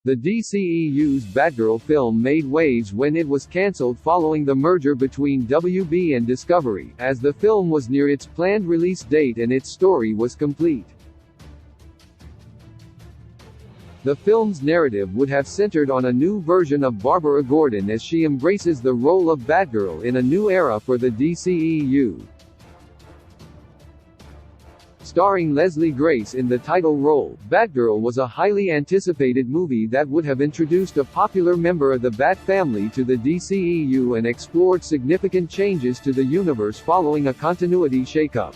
The DCEU's Batgirl film made waves when it was cancelled following the merger between WB and Discovery, as the film was near its planned release date and its story was complete. The film's narrative would have centered on a new version of Barbara Gordon as she embraces the role of Batgirl in a new era for the DCEU. Starring Leslie Grace in the title role, Batgirl was a highly anticipated movie that would have introduced a popular member of the Bat family to the DCEU and explored significant changes to the universe following a continuity shakeup.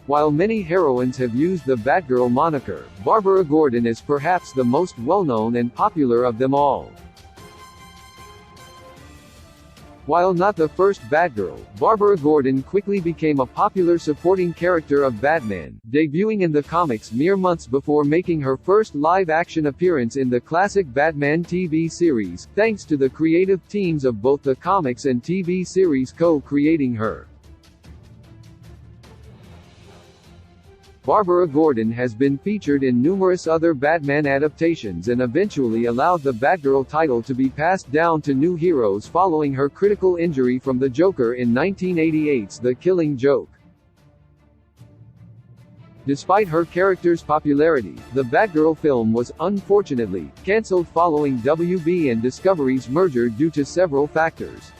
While many heroines have used the Batgirl moniker, Barbara Gordon is perhaps the most well-known and popular of them all. While not the first Batgirl, Barbara Gordon quickly became a popular supporting character of Batman, debuting in the comics mere months before making her first live-action appearance in the classic Batman TV series, thanks to the creative teams of both the comics and TV series co-creating her. Barbara Gordon has been featured in numerous other Batman adaptations and eventually allowed the Batgirl title to be passed down to new heroes following her critical injury from the Joker in 1988's The Killing Joke. Despite her character's popularity, the Batgirl film was, unfortunately, cancelled following WB and Discovery's merger due to several factors.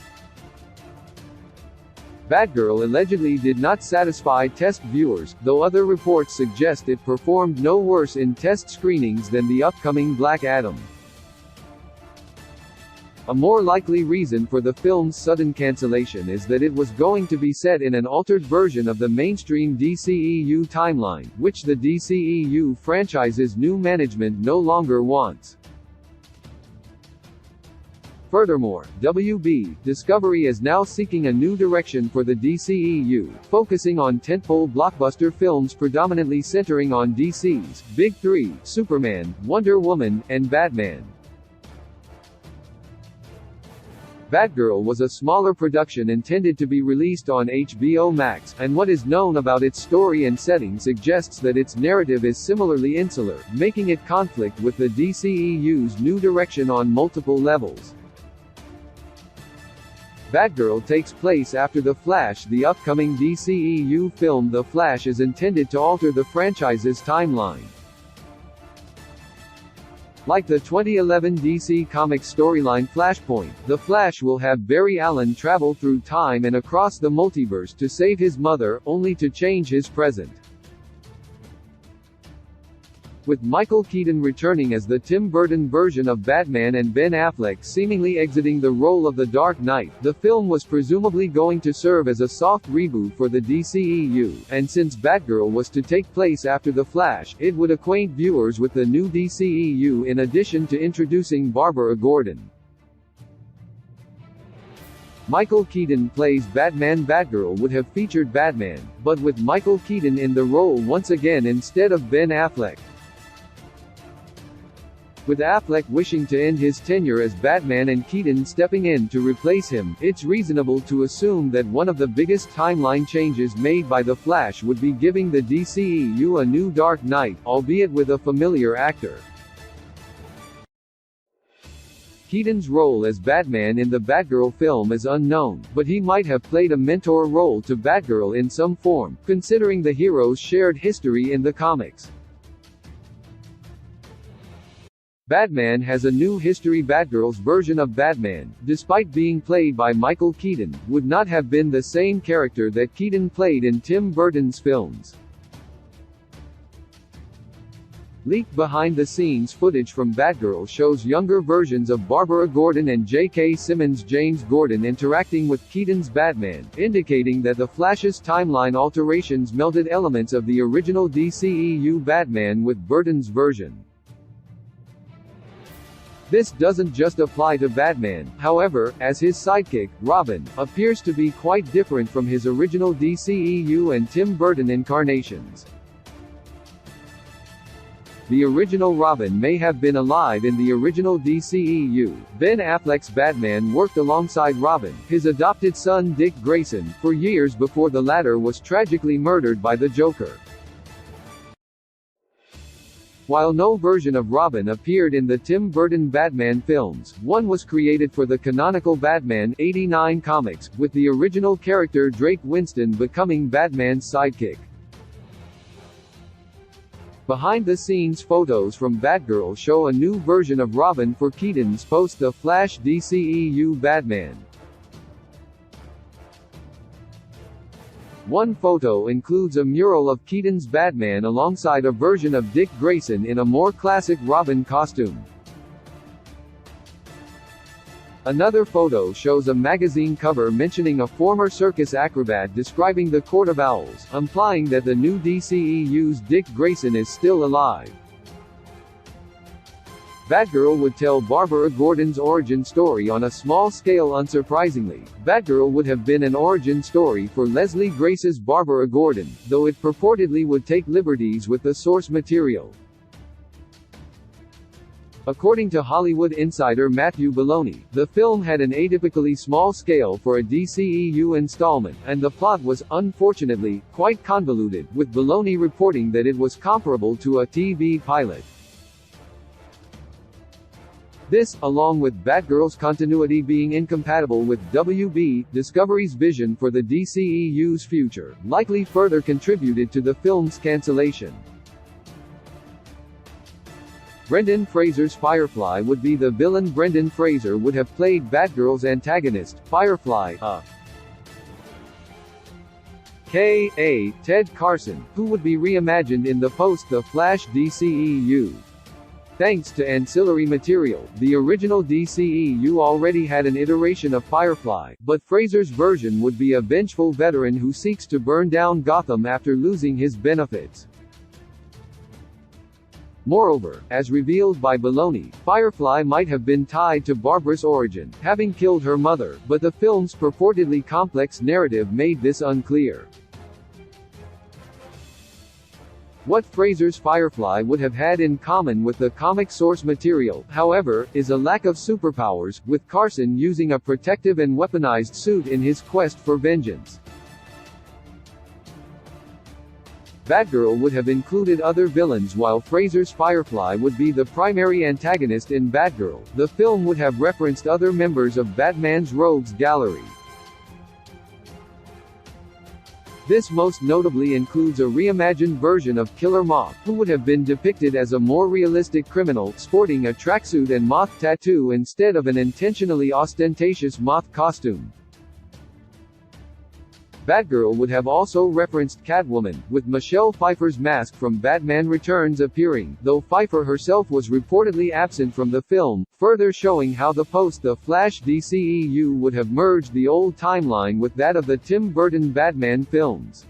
Batgirl allegedly did not satisfy test viewers, though other reports suggest it performed no worse in test screenings than the upcoming Black Adam. A more likely reason for the film's sudden cancellation is that it was going to be set in an altered version of the mainstream DCEU timeline, which the DCEU franchise's new management no longer wants. Furthermore, WB, Discovery is now seeking a new direction for the DCEU, focusing on tentpole blockbuster films predominantly centering on DC's Big Three: Superman, Wonder Woman, and Batman. Batgirl was a smaller production intended to be released on HBO Max, and what is known about its story and setting suggests that its narrative is similarly insular, making it conflict with the DCEU's new direction on multiple levels. Batgirl takes place after The Flash. The upcoming DCEU film The Flash is intended to alter the franchise's timeline. Like the 2011 DC Comics storyline Flashpoint, The Flash will have Barry Allen travel through time and across the multiverse to save his mother, only to change his present. With Michael Keaton returning as the Tim Burton version of Batman and Ben Affleck seemingly exiting the role of the Dark Knight, the film was presumably going to serve as a soft reboot for the DCEU, and since Batgirl was to take place after The Flash, it would acquaint viewers with the new DCEU in addition to introducing Barbara Gordon. Michael Keaton plays Batman. Batgirl would have featured Batman, but with Michael Keaton in the role once again instead of Ben Affleck. With Affleck wishing to end his tenure as Batman and Keaton stepping in to replace him, it's reasonable to assume that one of the biggest timeline changes made by The Flash would be giving the DCEU a new Dark Knight, albeit with a familiar actor. Keaton's role as Batman in the Batgirl film is unknown, but he might have played a mentor role to Batgirl in some form, considering the hero's shared history in the comics. Batman has a new history. Batgirl's version of Batman, despite being played by Michael Keaton, would not have been the same character that Keaton played in Tim Burton's films. Leaked behind-the-scenes footage from Batgirl shows younger versions of Barbara Gordon and J.K. Simmons' James Gordon interacting with Keaton's Batman, indicating that the Flash's timeline alterations melted elements of the original DCEU Batman with Burton's version. This doesn't just apply to Batman, however, as his sidekick, Robin, appears to be quite different from his original DCEU and Tim Burton incarnations. The original Robin may have been alive in the original DCEU. Ben Affleck's Batman worked alongside Robin, his adopted son Dick Grayson, for years before the latter was tragically murdered by the Joker. While no version of Robin appeared in the Tim Burton Batman films, one was created for the canonical Batman '89 comics, with the original character Drake Winston becoming Batman's sidekick. Behind-the-scenes photos from Batgirl show a new version of Robin for Keaton's post-The Flash DCEU Batman. One photo includes a mural of Keaton's Batman alongside a version of Dick Grayson in a more classic Robin costume. Another photo shows a magazine cover mentioning a former circus acrobat describing the Court of Owls, implying that the new DCEU's Dick Grayson is still alive. Batgirl would tell Barbara Gordon's origin story on a small scale. Unsurprisingly, Batgirl would have been an origin story for Leslie Grace's Barbara Gordon, though it purportedly would take liberties with the source material. According to Hollywood insider Matthew Belloni, the film had an atypically small scale for a DCEU installment, and the plot was, unfortunately, quite convoluted, with Belloni reporting that it was comparable to a TV pilot. This, along with Batgirl's continuity being incompatible with WB Discovery's vision for the DCEU's future, likely further contributed to the film's cancellation. Brendan Fraser's Firefly would be the villain. Brendan Fraser would have played Batgirl's antagonist, Firefly, K.A. Ted Carson, who would be reimagined in the post-The Flash DCEU. Thanks to ancillary material, the original DCEU already had an iteration of Firefly, but Fraser's version would be a vengeful veteran who seeks to burn down Gotham after losing his benefits. Moreover, as revealed by Belloni, Firefly might have been tied to Barbara's origin, having killed her mother, but the film's purportedly complex narrative made this unclear. What Fraser's Firefly would have had in common with the comic source material, however, is a lack of superpowers, with Carson using a protective and weaponized suit in his quest for vengeance. Batgirl would have included other villains while Fraser's Firefly would be the primary antagonist in Batgirl. The film would have referenced other members of Batman's rogues gallery. This most notably includes a reimagined version of Killer Moth, who would have been depicted as a more realistic criminal, sporting a tracksuit and moth tattoo instead of an intentionally ostentatious moth costume. Batgirl would have also referenced Catwoman, with Michelle Pfeiffer's mask from Batman Returns appearing, though Pfeiffer herself was reportedly absent from the film, further showing how the post-The Flash DCEU would have merged the old timeline with that of the Tim Burton Batman films.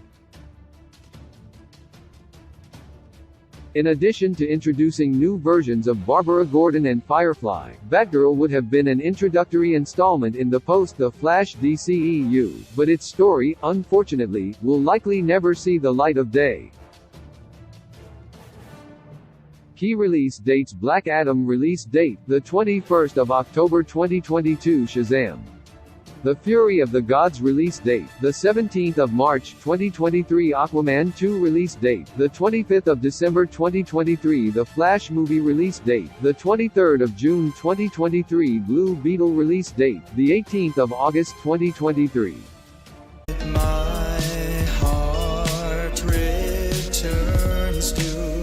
In addition to introducing new versions of Barbara Gordon and Firefly, Batgirl would have been an introductory installment in the post-The Flash DCEU, but its story, unfortunately, will likely never see the light of day. Key release dates: Black Adam release date, the 21st of October 2022. Shazam! The Fury of the Gods release date, the 17th of March 2023. Aquaman 2 release date, the 25th of December 2023. The Flash movie release date, the 23rd of June 2023. Blue Beetle release date, the 18th of August 2023. My heart returns to